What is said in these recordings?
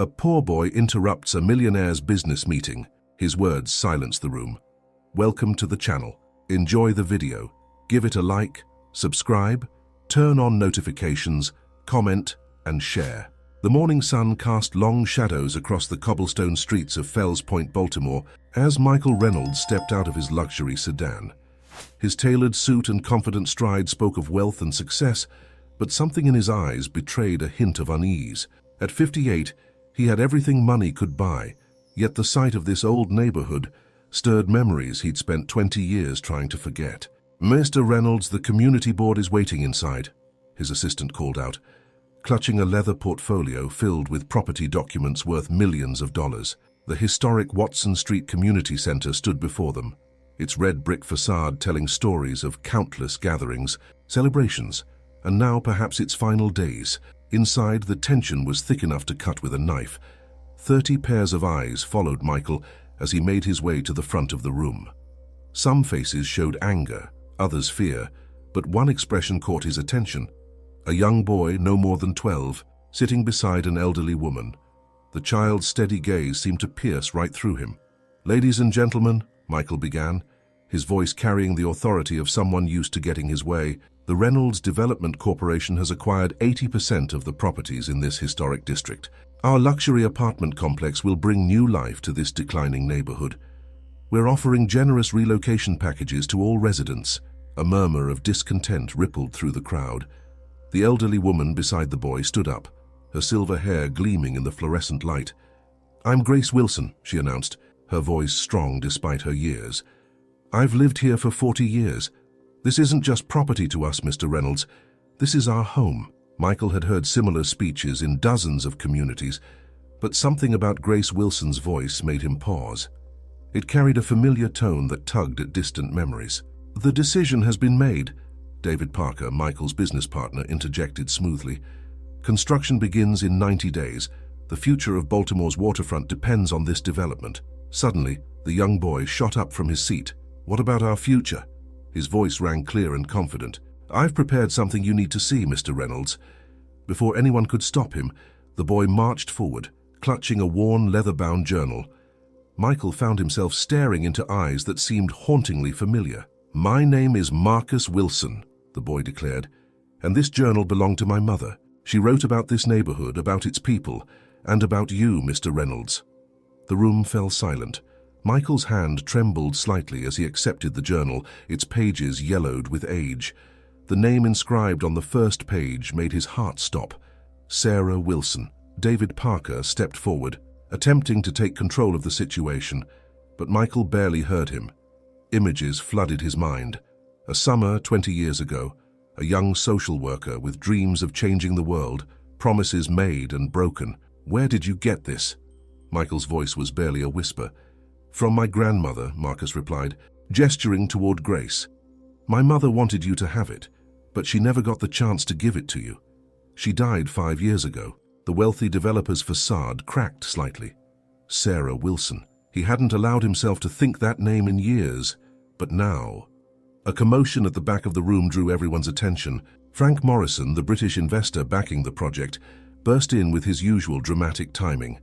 A poor boy interrupts a millionaire's business meeting. His words silence the room. Welcome to the channel. Enjoy the video. Give it a like, subscribe, turn on notifications, comment, and share. The morning sun cast long shadows across the cobblestone streets of Fells Point, Baltimore, as Michael Reynolds stepped out of his luxury sedan. His tailored suit and confident stride spoke of wealth and success, but something in his eyes betrayed a hint of unease. At 58, he had everything money could buy, yet the sight of this old neighborhood stirred memories he'd spent 20 years trying to forget. "Mr. Reynolds, the community board is waiting inside," his assistant called out, clutching a leather portfolio filled with property documents worth millions of dollars. The historic Watson Street Community Center stood before them, its red brick facade telling stories of countless gatherings, celebrations, and now perhaps its final days. Inside, the tension was thick enough to cut with a knife. 30 pairs of eyes followed Michael as he made his way to the front of the room. Some faces showed anger, others fear, but one expression caught his attention. A young boy, no more than 12, sitting beside an elderly woman. The child's steady gaze seemed to pierce right through him. "Ladies and gentlemen," Michael began, his voice carrying the authority of someone used to getting his way, "the Reynolds Development Corporation has acquired 80% of the properties in this historic district. Our luxury apartment complex will bring new life to this declining neighborhood. We're offering generous relocation packages to all residents." A murmur of discontent rippled through the crowd. The elderly woman beside the boy stood up, her silver hair gleaming in the fluorescent light. "I'm Grace Wilson," she announced, her voice strong despite her years. "I've lived here for 40 years. This isn't just property to us, Mr. Reynolds. This is our home." Michael had heard similar speeches in dozens of communities, but something about Grace Wilson's voice made him pause. It carried a familiar tone that tugged at distant memories. "The decision has been made," David Parker, Michael's business partner, interjected smoothly. "Construction begins in 90 days. The future of Baltimore's waterfront depends on this development." Suddenly, the young boy shot up from his seat. "What about our future?" His voice rang clear and confident. "I've prepared something you need to see, Mr. Reynolds." Before anyone could stop him, the boy marched forward, clutching a worn, leather-bound journal. Michael found himself staring into eyes that seemed hauntingly familiar. "My name is Marcus Wilson," the boy declared, "and this journal belonged to my mother. She wrote about this neighborhood, about its people, and about you, Mr. Reynolds." The room fell silent. Michael's hand trembled slightly as he accepted the journal, its pages yellowed with age. The name inscribed on the first page made his heart stop. Sarah Wilson. David Parker stepped forward, attempting to take control of the situation, but Michael barely heard him. Images flooded his mind. A summer 20 years ago, a young social worker with dreams of changing the world, promises made and broken. "Where did you get this?" Michael's voice was barely a whisper. "From my grandmother," Marcus replied, gesturing toward Grace. "My mother wanted you to have it, but she never got the chance to give it to you. She died 5 years ago." The wealthy developer's facade cracked slightly. Sarah Wilson. He hadn't allowed himself to think that name in years, but now. A commotion at the back of the room drew everyone's attention. Frank Morrison, the British investor backing the project, burst in with his usual dramatic timing.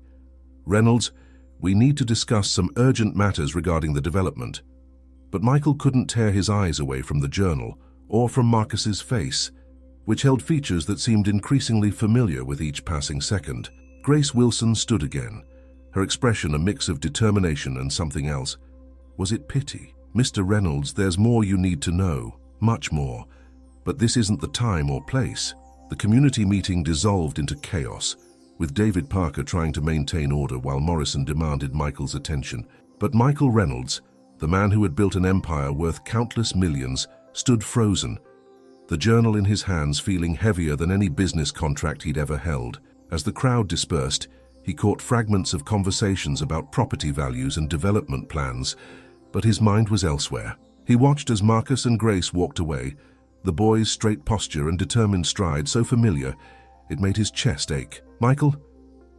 "Reynolds, we need to discuss some urgent matters regarding the development." But Michael couldn't tear his eyes away from the journal or from Marcus's face, which held features that seemed increasingly familiar with each passing second. Grace Wilson stood again, her expression a mix of determination and something else. Was it pity? "Mr. Reynolds, there's more you need to know, much more, but this isn't the time or place." The community meeting dissolved into chaos, with David Parker trying to maintain order while Morrison demanded Michael's attention. But Michael Reynolds, the man who had built an empire worth countless millions, stood frozen, the journal in his hands feeling heavier than any business contract he'd ever held. As the crowd dispersed, he caught fragments of conversations about property values and development plans, but his mind was elsewhere. He watched as Marcus and Grace walked away, the boy's straight posture and determined stride so familiar, it made his chest ache. "Michael,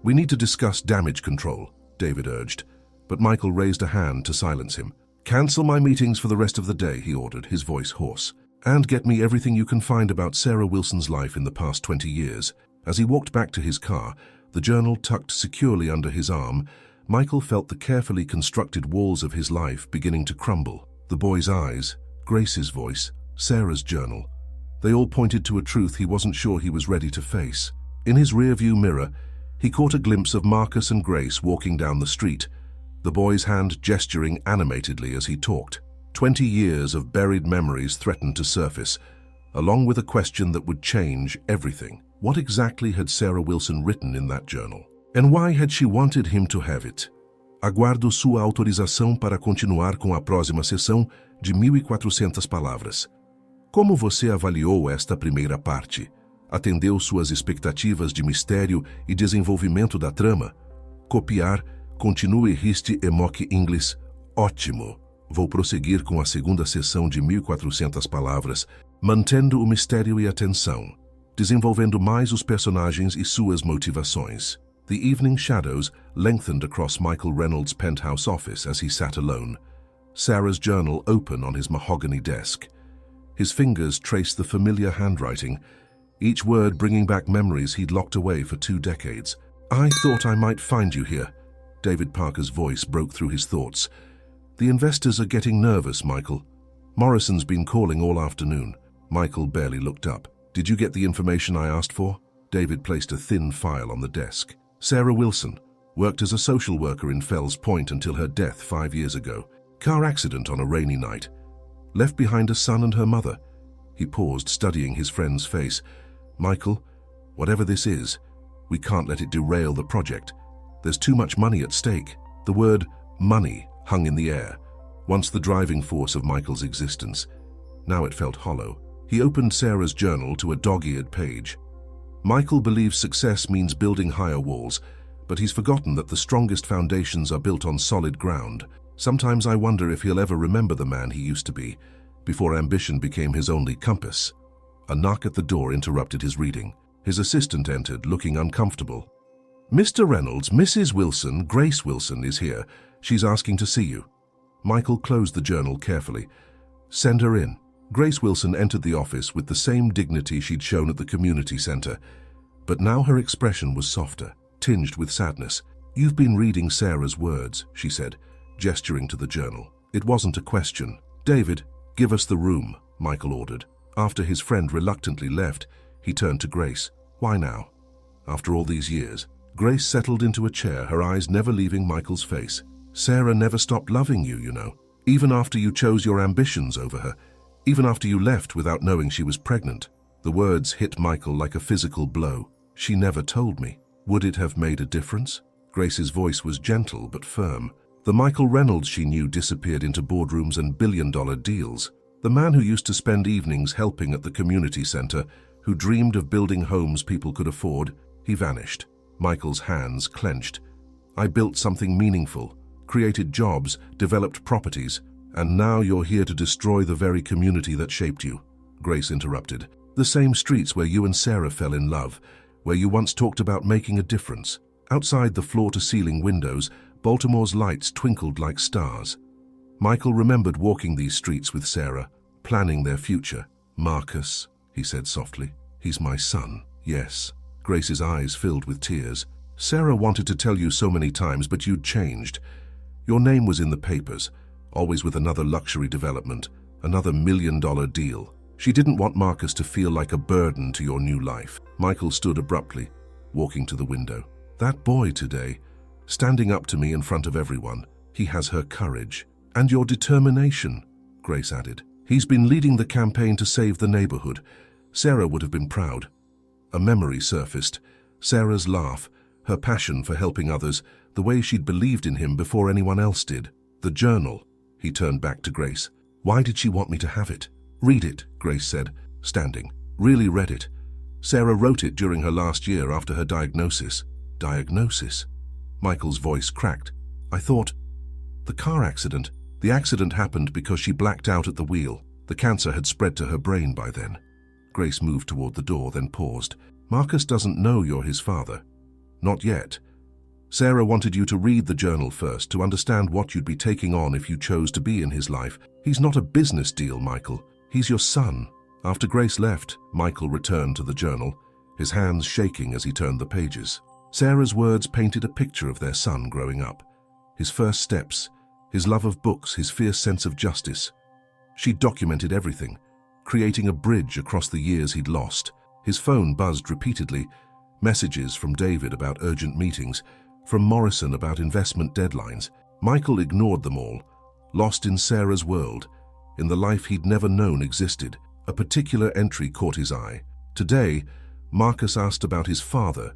we need to discuss damage control," David urged, but Michael raised a hand to silence him. "Cancel my meetings for the rest of the day," he ordered, his voice hoarse. "And get me everything you can find about Sarah Wilson's life in the past 20 years. As he walked back to his car, the journal tucked securely under his arm, Michael felt the carefully constructed walls of his life beginning to crumble. The boy's eyes, Grace's voice, Sarah's journal. They all pointed to a truth he wasn't sure he was ready to face. In his rearview mirror, he caught a glimpse of Marcus and Grace walking down the street, the boy's hand gesturing animatedly as he talked. 20 years of buried memories threatened to surface, along with a question that would change everything. What exactly had Sarah Wilson written in that journal? And why had she wanted him to have it? Aguardo sua autorização para continuar com a próxima sessão de 1.400 palavras. Como você avaliou esta primeira parte? Atendeu suas expectativas de mistério e desenvolvimento da trama? Copiar, continue riste e mock English. Ótimo. Vou prosseguir com a segunda sessão de 1.400 palavras, mantendo o mistério e a tensão, desenvolvendo mais os personagens e suas motivações. The evening shadows lengthened across Michael Reynolds' penthouse office as he sat alone, Sarah's journal open on his mahogany desk. His fingers traced the familiar handwriting, each word bringing back memories he'd locked away for 2 decades. I thought I might find you here. David Parker's voice broke through his thoughts. The investors are getting nervous, Michael. Morrison's been calling all afternoon. Michael barely looked up. Did you get the information I asked for? David placed a thin file on the desk. Sarah Wilson worked as a social worker in Fells Point until her death 5 years ago. Car accident on a rainy night. Left behind a son and her mother. He paused, studying his friend's face. Michael, whatever this is, we can't let it derail the project. There's too much money at stake. The word money hung in the air, once the driving force of Michael's existence. Now it felt hollow. He opened Sarah's journal to a dog-eared page. Michael believes success means building higher walls, but he's forgotten that the strongest foundations are built on solid ground. Sometimes I wonder if he'll ever remember the man he used to be, before ambition became his only compass. A knock at the door interrupted his reading. His assistant entered, looking uncomfortable. Mr. Reynolds, Mrs. Wilson, Grace Wilson, is here. She's asking to see you. Michael closed the journal carefully. Send her in. Grace Wilson entered the office with the same dignity she'd shown at the community center, but now her expression was softer, tinged with sadness. You've been reading Sarah's words, she said, gesturing to the journal. It wasn't a question. David, give us the room, Michael ordered. After his friend reluctantly left, he turned to Grace. Why now? After all these years. Grace settled into a chair, her eyes never leaving Michael's face. Sarah never stopped loving you, you know. Even after you chose your ambitions over her. Even after you left without knowing she was pregnant. The words hit Michael like a physical blow. She never told me. Would it have made a difference? Grace's voice was gentle but firm. The Michael Reynolds she knew disappeared into boardrooms and billion-dollar deals. The man who used to spend evenings helping at the community center, who dreamed of building homes people could afford, he vanished. Michael's hands clenched. I built something meaningful, created jobs, developed properties, and now you're here to destroy the very community that shaped you. Grace interrupted. The same streets where you and Sarah fell in love, where you once talked about making a difference. Outside the floor-to-ceiling windows, Baltimore's lights twinkled like stars. Michael remembered walking these streets with Sarah, planning their future. Marcus, he said softly. He's my son. Yes. Grace's eyes filled with tears. Sarah wanted to tell you so many times, but you'd changed. Your name was in the papers, always with another luxury development, another million-dollar deal. She didn't want Marcus to feel like a burden to your new life. Michael stood abruptly, walking to the window. That boy today, standing up to me in front of everyone, he has her courage. And your determination, Grace added. He's been leading the campaign to save the neighborhood. Sarah would have been proud. A memory surfaced. Sarah's laugh, her passion for helping others, the way she'd believed in him before anyone else did. The journal. He turned back to Grace. Why did she want me to have it? Read it, Grace said, standing. Really read it. Sarah wrote it during her last year after her diagnosis. Diagnosis? Michael's voice cracked. I thought, the car accident. The accident happened because she blacked out at the wheel. The cancer had spread to her brain by then. Grace moved toward the door, then paused. Marcus doesn't know you're his father. Not yet. Sarah wanted you to read the journal first, to understand what you'd be taking on if you chose to be in his life. He's not a business deal, Michael. He's your son. After Grace left, Michael returned to the journal, his hands shaking as he turned the pages. Sarah's words painted a picture of their son growing up. His first steps, his love of books, his fierce sense of justice. She documented everything, creating a bridge across the years he'd lost. His phone buzzed repeatedly, messages from David about urgent meetings, from Morrison about investment deadlines. Michael ignored them all, lost in Sarah's world, in the life he'd never known existed. A particular entry caught his eye. Today, Marcus asked about his father.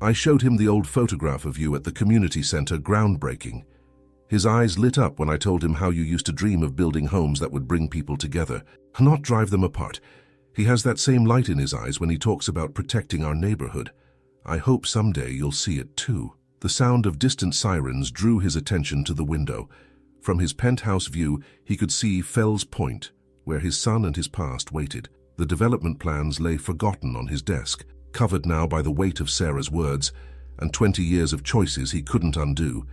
I showed him the old photograph of you at the community center, groundbreaking. His eyes lit up when I told him how you used to dream of building homes that would bring people together, not drive them apart. He has that same light in his eyes when he talks about protecting our neighborhood. I hope someday you'll see it too. The sound of distant sirens drew his attention to the window. From his penthouse view, he could see Fells Point, where his son and his past waited. The development plans lay forgotten on his desk, covered now by the weight of Sarah's words and 20 years of choices he couldn't undo.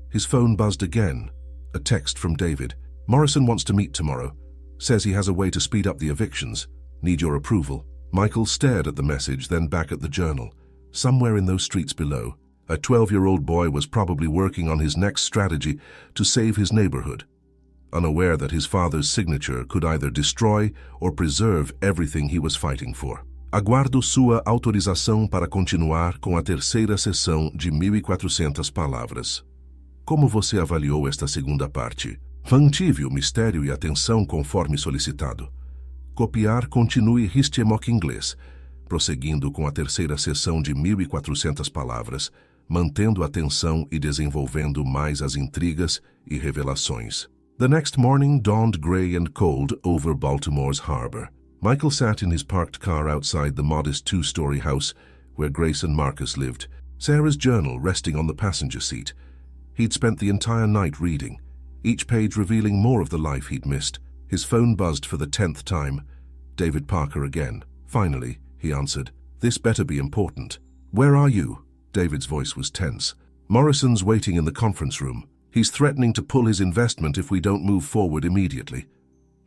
His phone buzzed again, a text from David. Morrison wants to meet tomorrow. Says he has a way to speed up the evictions. Need your approval. Michael stared at the message, then back at the journal. Somewhere in those streets below, a 12-year-old boy was probably working on his next strategy to save his neighborhood, unaware that his father's signature could either destroy or preserve everything he was fighting for. Aguardo sua autorização para continuar com a terceira sessão de 1.400 palavras. Como você avaliou esta segunda parte? Mantive o mistério e atenção conforme solicitado. Copiar continue Histiemok inglês, prosseguindo com a terceira sessão de 1.400 palavras, mantendo a atenção e desenvolvendo mais as intrigas e revelações. The next morning dawned gray and cold over Baltimore's harbor. Michael sat in his parked car outside the modest two-story house where Grace and Marcus lived, Sarah's journal resting on the passenger seat. He'd spent the entire night reading, each page revealing more of the life he'd missed. His phone buzzed for the 10th time. David Parker again. Finally, he answered. This better be important. Where are you? David's voice was tense. Morrison's waiting in the conference room. He's threatening to pull his investment if we don't move forward immediately.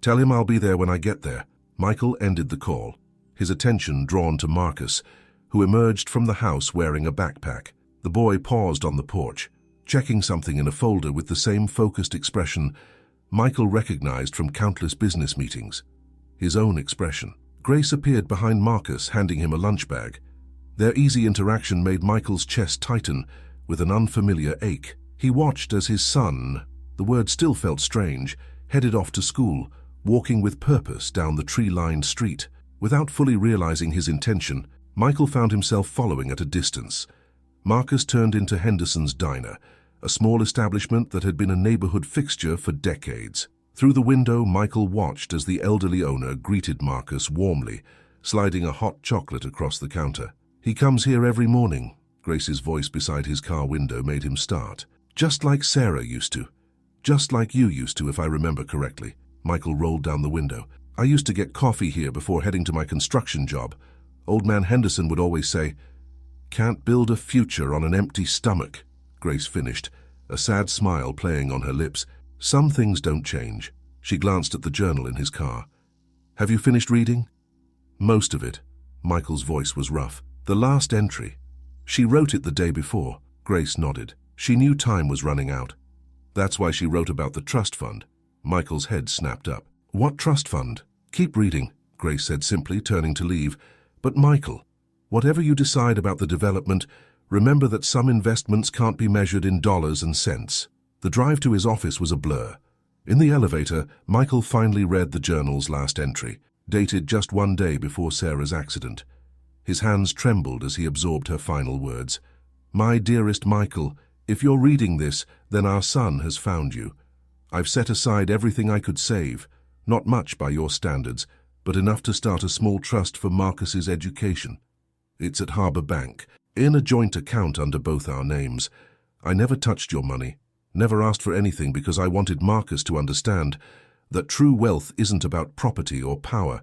Tell him I'll be there when I get there. Michael ended the call, his attention drawn to Marcus, who emerged from the house wearing a backpack. The boy paused on the porch, checking something in a folder with the same focused expression Michael recognized from countless business meetings. His own expression. Grace appeared behind Marcus, handing him a lunch bag. Their easy interaction made Michael's chest tighten with an unfamiliar ache. He watched as his son, the word still felt strange, headed off to school, walking with purpose down the tree-lined street. Without fully realizing his intention, Michael found himself following at a distance. Marcus turned into Henderson's Diner, a small establishment that had been a neighborhood fixture for decades. Through the window, Michael watched as the elderly owner greeted Marcus warmly, sliding a hot chocolate across the counter. He comes here every morning. Grace's voice beside his car window made him start. Just like Sarah used to. Just like you used to, if I remember correctly. Michael rolled down the window. I used to get coffee here before heading to my construction job. Old man Henderson would always say, "Can't build a future on an empty stomach," Grace finished, a sad smile playing on her lips. Some things don't change. She glanced at the journal in his car. Have you finished reading? Most of it. Michael's voice was rough. The last entry. She wrote it the day before. Grace nodded. She knew time was running out. That's why she wrote about the trust fund. Michael's head snapped up. What trust fund? Keep reading, Grace said simply, turning to leave. But Michael, whatever you decide about the development, remember that some investments can't be measured in dollars and cents. The drive to his office was a blur. In the elevator, Michael finally read the journal's last entry, dated just one day before Sarah's accident. His hands trembled as he absorbed her final words. My dearest Michael, if you're reading this, then our son has found you. I've set aside everything I could save, not much by your standards, but enough to start a small trust for Marcus's education. It's at Harbor Bank, in a joint account under both our names. I never touched your money, never asked for anything because I wanted Marcus to understand that true wealth isn't about property or power.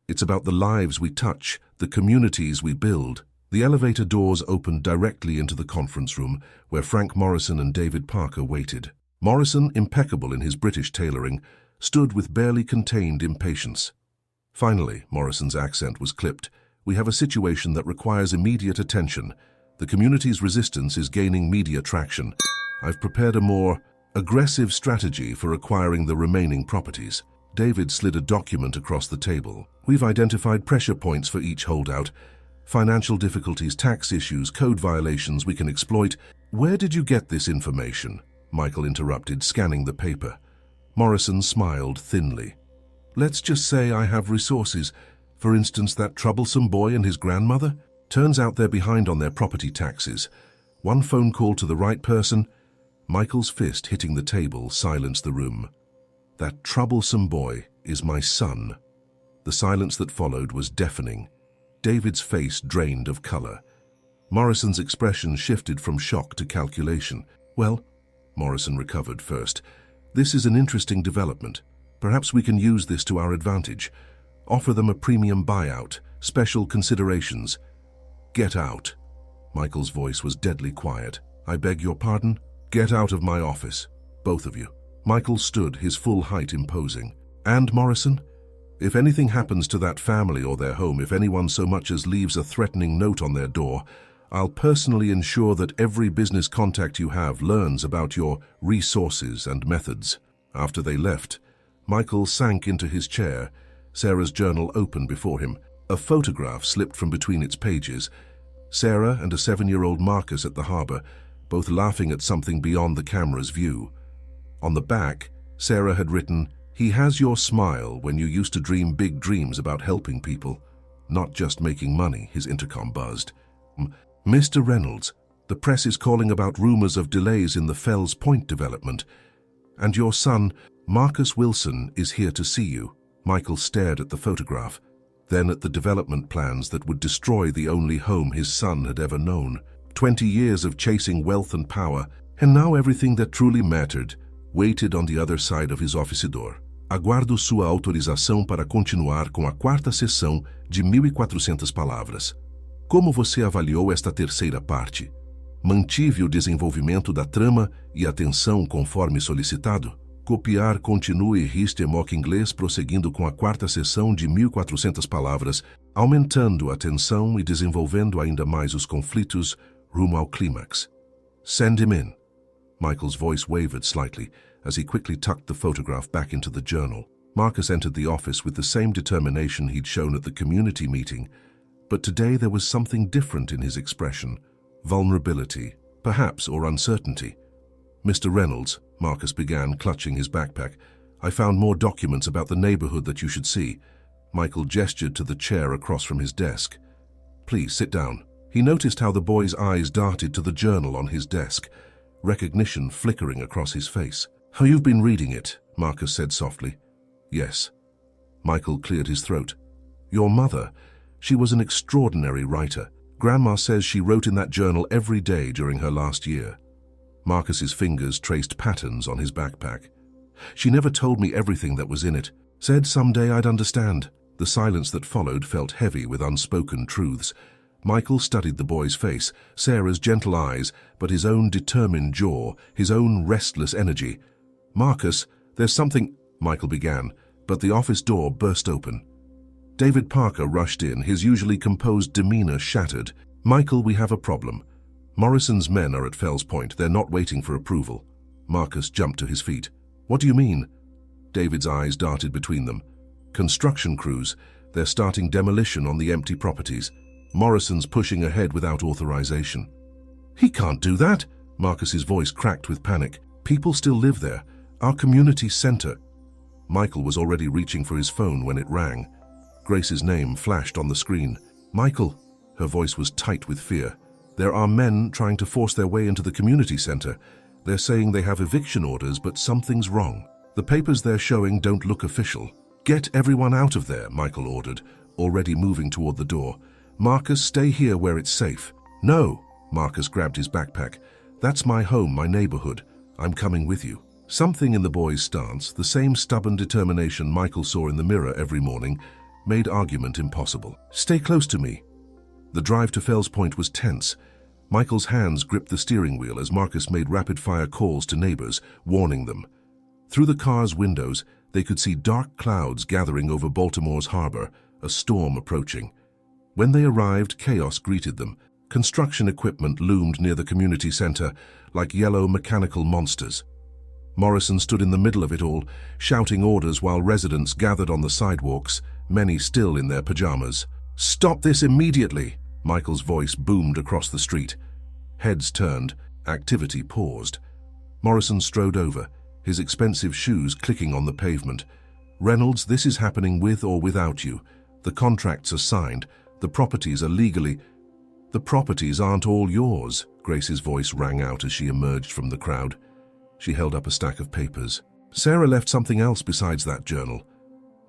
It's about the lives we touch, the communities we build. The elevator doors opened directly into the conference room where Frank Morrison and David Parker waited. Morrison, impeccable in his British tailoring, stood with barely contained impatience. Finally, Morrison's accent was clipped. We have a situation that requires immediate attention. The community's resistance is gaining media traction. I've prepared a more aggressive strategy for acquiring the remaining properties. David slid a document across the table. We've identified pressure points for each holdout. Financial difficulties, tax issues, code violations we can exploit. Where did you get this information? Michael interrupted, scanning the paper. Morrison smiled thinly. Let's just say I have resources. For instance, that troublesome boy and his grandmother? Turns out they're behind on their property taxes. One phone call to the right person. Michael's fist hitting the table silenced the room. That troublesome boy is my son. The silence that followed was deafening. David's face drained of color. Morrison's expression shifted from shock to calculation. Well, Morrison recovered first. This is an interesting development. Perhaps we can use this to our advantage. Offer them a premium buyout, special considerations. Get out. Michael's voice was deadly quiet. I beg your pardon? Get out of my office, both of you. Michael stood, his full height imposing. And Morrison? If anything happens to that family or their home, if anyone so much as leaves a threatening note on their door, I'll personally ensure that every business contact you have learns about your resources and methods. After they left, Michael sank into his chair, Sarah's journal open before him. A photograph slipped from between its pages. Sarah and a 7-year-old Marcus at the harbor, both laughing at something beyond the camera's view. On the back, Sarah had written, "He has your smile when you used to dream big dreams about helping people, not just making money," his intercom buzzed. "Mr. Reynolds, the press is calling about rumors of delays in the Fells Point development, and your son, Marcus Wilson, is here to see you." Michael stared at the photograph, then at the development plans that would destroy the only home his son had ever known. 20 years of chasing wealth and power, and now everything that truly mattered waited on the other side of his officidor. Aguardo sua autorização para continuar com a quarta sessão de 1.400 palavras. Como você avaliou esta terceira parte? Mantive o desenvolvimento da trama e a tensão conforme solicitado? Copiar, continue, riste mock inglês prosseguindo com a quarta sessão de 1.400 palavras, aumentando a tensão e desenvolvendo ainda mais os conflitos rumo ao clímax. Send him in. Michael's voice wavered slightly as he quickly tucked the photograph back into the journal. Marcus entered the office with the same determination he'd shown at the community meeting, but today there was something different in his expression. Vulnerability, perhaps, or uncertainty. "Mr. Reynolds," Marcus began, clutching his backpack, "I found more documents about the neighborhood that you should see." Michael gestured to the chair across from his desk. "Please sit down." He noticed how the boy's eyes darted to the journal on his desk, recognition flickering across his face. "Oh, you've been reading it," Marcus said softly. "Yes." Michael cleared his throat. "Your mother, she was an extraordinary writer. Grandma says she wrote in that journal every day during her last year." Marcus's fingers traced patterns on his backpack. "She never told me everything that was in it. Said someday I'd understand." The silence that followed felt heavy with unspoken truths. Michael studied the boy's face, Sarah's gentle eyes, but his own determined jaw, his own restless energy. "Marcus, there's something," Michael began, but the office door burst open. David Parker rushed in, his usually composed demeanor shattered. "Michael, we have a problem. Morrison's men are at Fells Point. They're not waiting for approval." Marcus jumped to his feet. "What do you mean?" David's eyes darted between them. "Construction crews. They're starting demolition on the empty properties. Morrison's pushing ahead without authorization." "He can't do that!" Marcus's voice cracked with panic. "People still live there. Our community center." Michael was already reaching for his phone when it rang. Grace's name flashed on the screen. "Michael," her voice was tight with fear. "There are men trying to force their way into the community center. They're saying they have eviction orders, but something's wrong. The papers they're showing don't look official." "Get everyone out of there," Michael ordered, already moving toward the door. "Marcus, stay here where it's safe." "No," Marcus grabbed his backpack. "That's my home, my neighborhood. I'm coming with you." Something in the boy's stance, the same stubborn determination Michael saw in the mirror every morning, made argument impossible. "Stay close to me." The drive to Fells Point was tense. Michael's hands gripped the steering wheel as Marcus made rapid-fire calls to neighbors, warning them. Through the car's windows, they could see dark clouds gathering over Baltimore's harbor, a storm approaching. When they arrived, chaos greeted them. Construction equipment loomed near the community center like yellow mechanical monsters. Morrison stood in the middle of it all, shouting orders while residents gathered on the sidewalks, many still in their pajamas. "Stop this immediately!" Michael's voice boomed across the street. Heads turned, activity paused. Morrison strode over, his expensive shoes clicking on the pavement. "Reynolds, this is happening with or without you. The contracts are signed, the properties are legally—" "The properties aren't all yours," Grace's voice rang out as she emerged from the crowd. She held up a stack of papers. "Sarah left something else besides that journal.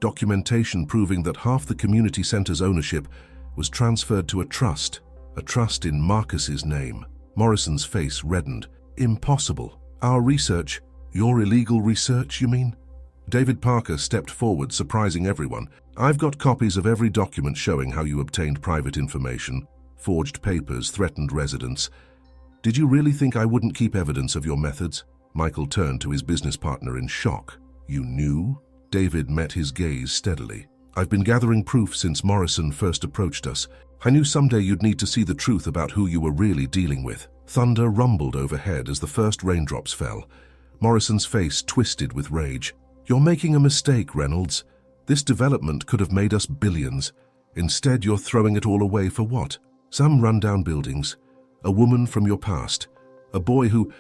Documentation proving that half the community center's ownership was transferred to a trust in Marcus's name." Morrison's face reddened. "Impossible. Our research—" "Your illegal research, you mean?" David Parker stepped forward, surprising everyone. "I've got copies of every document showing how you obtained private information, forged papers, threatened residents. Did you really think I wouldn't keep evidence of your methods?" Michael turned to his business partner in shock. "You knew?" David met his gaze steadily. "I've been gathering proof since Morrison first approached us. I knew someday you'd need to see the truth about who you were really dealing with." Thunder rumbled overhead as the first raindrops fell. Morrison's face twisted with rage. "You're making a mistake, Reynolds. This development could have made us billions. Instead, you're throwing it all away for what? Some rundown buildings, a woman from your past, a boy who—"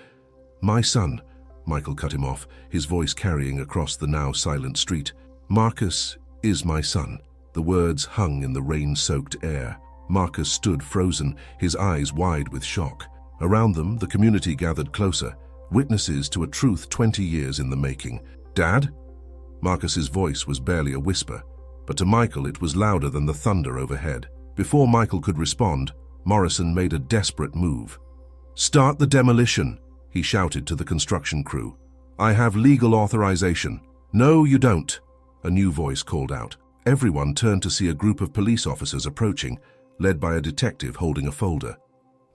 "My son," Michael cut him off, his voice carrying across the now silent street. "Marcus is my son." The words hung in the rain-soaked air. Marcus stood frozen, his eyes wide with shock. Around them, the community gathered closer, witnesses to a truth 20 years in the making. "Dad?" Marcus's voice was barely a whisper, but to Michael it was louder than the thunder overhead. Before Michael could respond, Morrison made a desperate move. "Start the demolition," he shouted to the construction crew. "I have legal authorization." "No, you don't," a new voice called out. Everyone turned to see a group of police officers approaching, led by a detective holding a folder.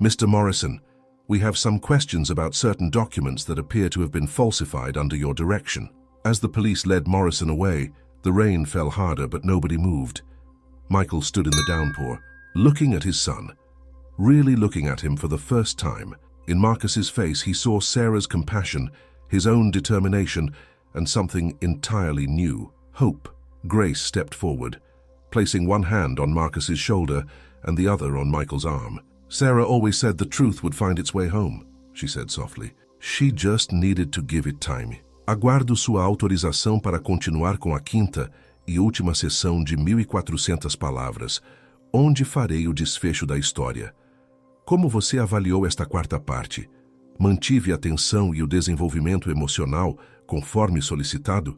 "Mr. Morrison, we have some questions about certain documents that appear to have been falsified under your direction." As the police led Morrison away, the rain fell harder, but nobody moved. Michael stood in the downpour, looking at his son, really looking at him for the first time. In Marcus's face, he saw Sarah's compassion, his own determination, and something entirely new, hope. Grace stepped forward, placing one hand on Marcus's shoulder and the other on Michael's arm. "Sarah always said the truth would find its way home," she said softly. "She just needed to give it time. Aguardo sua autorização para continuar com a quinta e última sessão de 1.400 palavras, onde farei o desfecho da história. Como você avaliou esta quarta parte? Mantive a tensão e o desenvolvimento emocional conforme solicitado?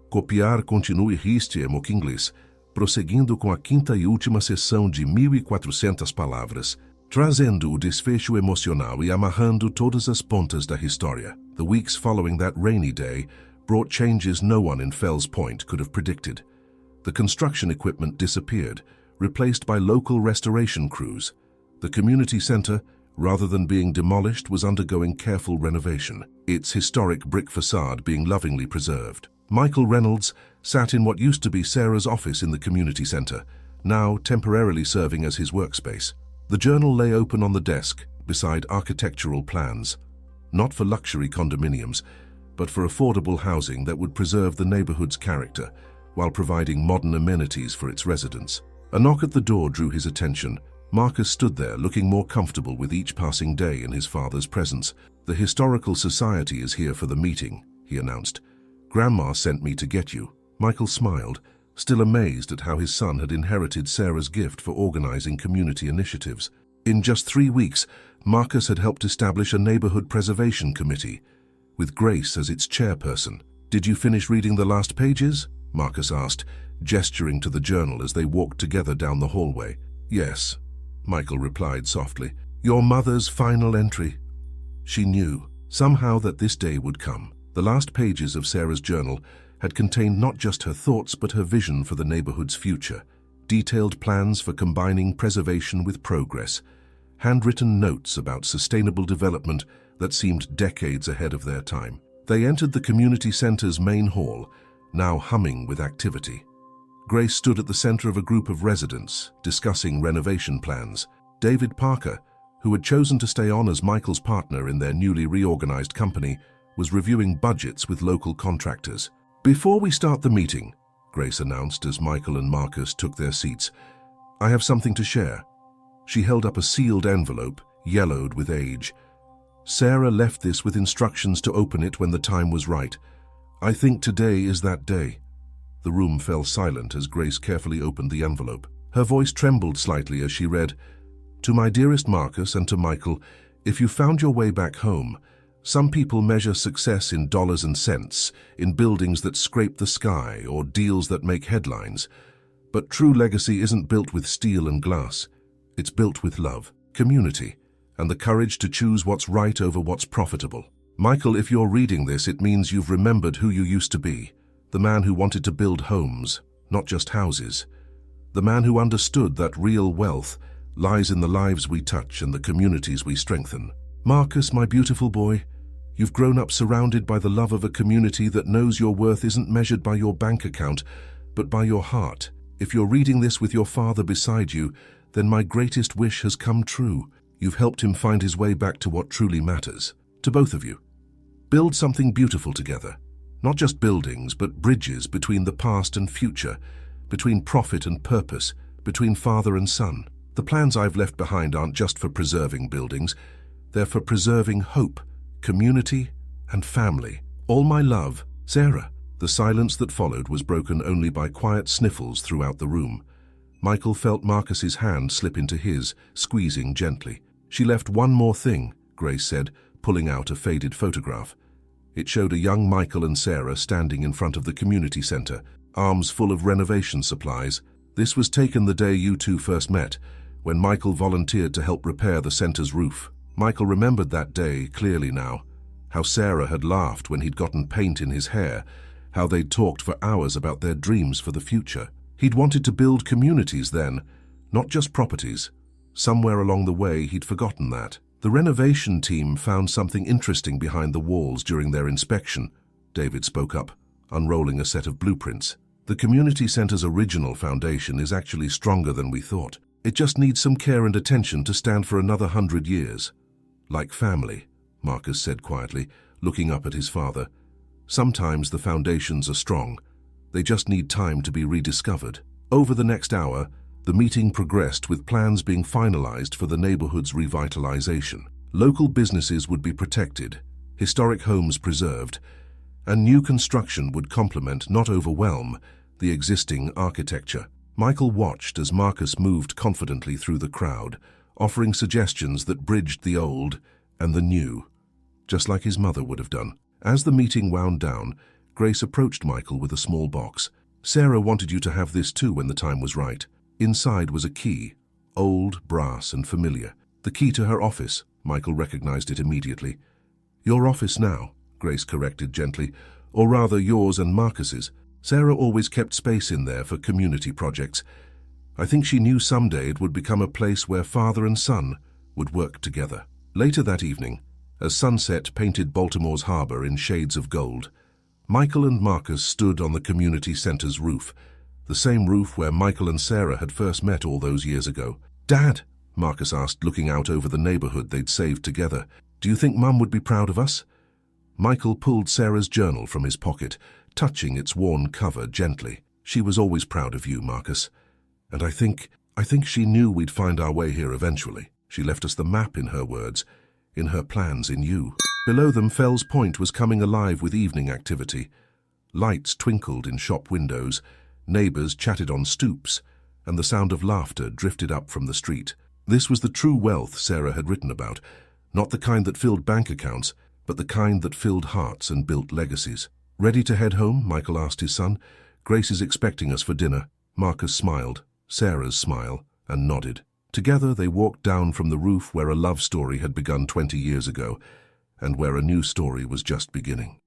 Copiar continue riste em inglês, prosseguindo com a quinta e última sessão de 1.400 palavras, trazendo o desfecho emocional e amarrando todas as pontas da história." The weeks following that rainy day brought changes no one in Fells Point could have predicted. The construction equipment disappeared, replaced by local restoration crews. The community center, rather than being demolished, was undergoing careful renovation, its historic brick facade being lovingly preserved. Michael Reynolds sat in what used to be Sarah's office in the community center, now temporarily serving as his workspace. The journal lay open on the desk, beside architectural plans, not for luxury condominiums, but for affordable housing that would preserve the neighborhood's character while providing modern amenities for its residents. A knock at the door drew his attention. Marcus stood there, looking more comfortable with each passing day in his father's presence. "The Historical Society is here for the meeting," he announced. "Grandma sent me to get you." Michael smiled, still amazed at how his son had inherited Sarah's gift for organizing community initiatives. In just 3 weeks, Marcus had helped establish a neighborhood preservation committee, with Grace as its chairperson. "Did you finish reading the last pages?" Marcus asked, gesturing to the journal as they walked together down the hallway. "Yes," Michael replied softly. "Your mother's final entry." She knew, somehow, that this day would come. The last pages of Sarah's journal had contained not just her thoughts but her vision for the neighborhood's future, detailed plans for combining preservation with progress, handwritten notes about sustainable development that seemed decades ahead of their time. They entered the community center's main hall, now humming with activity. Grace stood at the center of a group of residents, discussing renovation plans. David Parker, who had chosen to stay on as Michael's partner in their newly reorganized company, was reviewing budgets with local contractors. "Before we start the meeting," Grace announced as Michael and Marcus took their seats, "I have something to share." She held up a sealed envelope, yellowed with age. "Sarah left this with instructions to open it when the time was right. I think today is that day." The room fell silent as Grace carefully opened the envelope. Her voice trembled slightly as she read, "To my dearest Marcus and to Michael, if you found your way back home, some people measure success in dollars and cents, in buildings that scrape the sky or deals that make headlines. But true legacy isn't built with steel and glass. It's built with love, community, and the courage to choose what's right over what's profitable. Michael, if you're reading this, it means you've remembered who you used to be. The man who wanted to build homes, not just houses. The man who understood that real wealth lies in the lives we touch and the communities we strengthen. Marcus, my beautiful boy, you've grown up surrounded by the love of a community that knows your worth isn't measured by your bank account, but by your heart. If you're reading this with your father beside you, then my greatest wish has come true. You've helped him find his way back to what truly matters. To both of you. Build something beautiful together. Not just buildings, but bridges between the past and future, between profit and purpose, between father and son. The plans I've left behind aren't just for preserving buildings, they're for preserving hope, community, and family. All my love, Sarah." The silence that followed was broken only by quiet sniffles throughout the room. Michael felt Marcus's hand slip into his, squeezing gently. "She left one more thing," Grace said, pulling out a faded photograph. It showed a young Michael and Sarah standing in front of the community center, arms full of renovation supplies. "This was taken the day you two first met, when Michael volunteered to help repair the center's roof." Michael remembered that day clearly now, how Sarah had laughed when he'd gotten paint in his hair, how they'd talked for hours about their dreams for the future. He'd wanted to build communities then, not just properties. Somewhere along the way, he'd forgotten that. The renovation team found something interesting behind the walls during their inspection, David spoke up, unrolling a set of blueprints. "The community center's original foundation is actually stronger than we thought. It just needs some care and attention to stand for another 100 years. Like family," Marcus said quietly, looking up at his father. "Sometimes the foundations are strong. They just need time to be rediscovered." Over the next hour, the meeting progressed with plans being finalized for the neighborhood's revitalization. Local businesses would be protected, historic homes preserved, and new construction would complement, not overwhelm, the existing architecture. Michael watched as Marcus moved confidently through the crowd, offering suggestions that bridged the old and the new, just like his mother would have done. As the meeting wound down, Grace approached Michael with a small box. "Sarah wanted you to have this too when the time was right." Inside was a key, old, brass, and familiar. The key to her office. Michael recognized it immediately. "Your office now," Grace corrected gently, "or rather yours and Marcus's. Sarah always kept space in there for community projects. I think she knew someday it would become a place where father and son would work together." Later that evening, as sunset painted Baltimore's harbor in shades of gold, Michael and Marcus stood on the community center's roof, the same roof where Michael and Sarah had first met all those years ago. "Dad," Marcus asked, looking out over the neighborhood they'd saved together, "do you think Mum would be proud of us?" Michael pulled Sarah's journal from his pocket, touching its worn cover gently. "She was always proud of you, Marcus. And I think she knew we'd find our way here eventually. She left us the map, in her words, in her plans in you." Below them, Fells Point was coming alive with evening activity. Lights twinkled in shop windows, neighbors chatted on stoops, and the sound of laughter drifted up from the street. This was the true wealth Sarah had written about, not the kind that filled bank accounts, but the kind that filled hearts and built legacies. "Ready to head home?" Michael asked his son. "Grace is expecting us for dinner." Marcus smiled, Sarah's smile, and nodded. Together they walked down from the roof where a love story had begun 20 years ago, and where a new story was just beginning.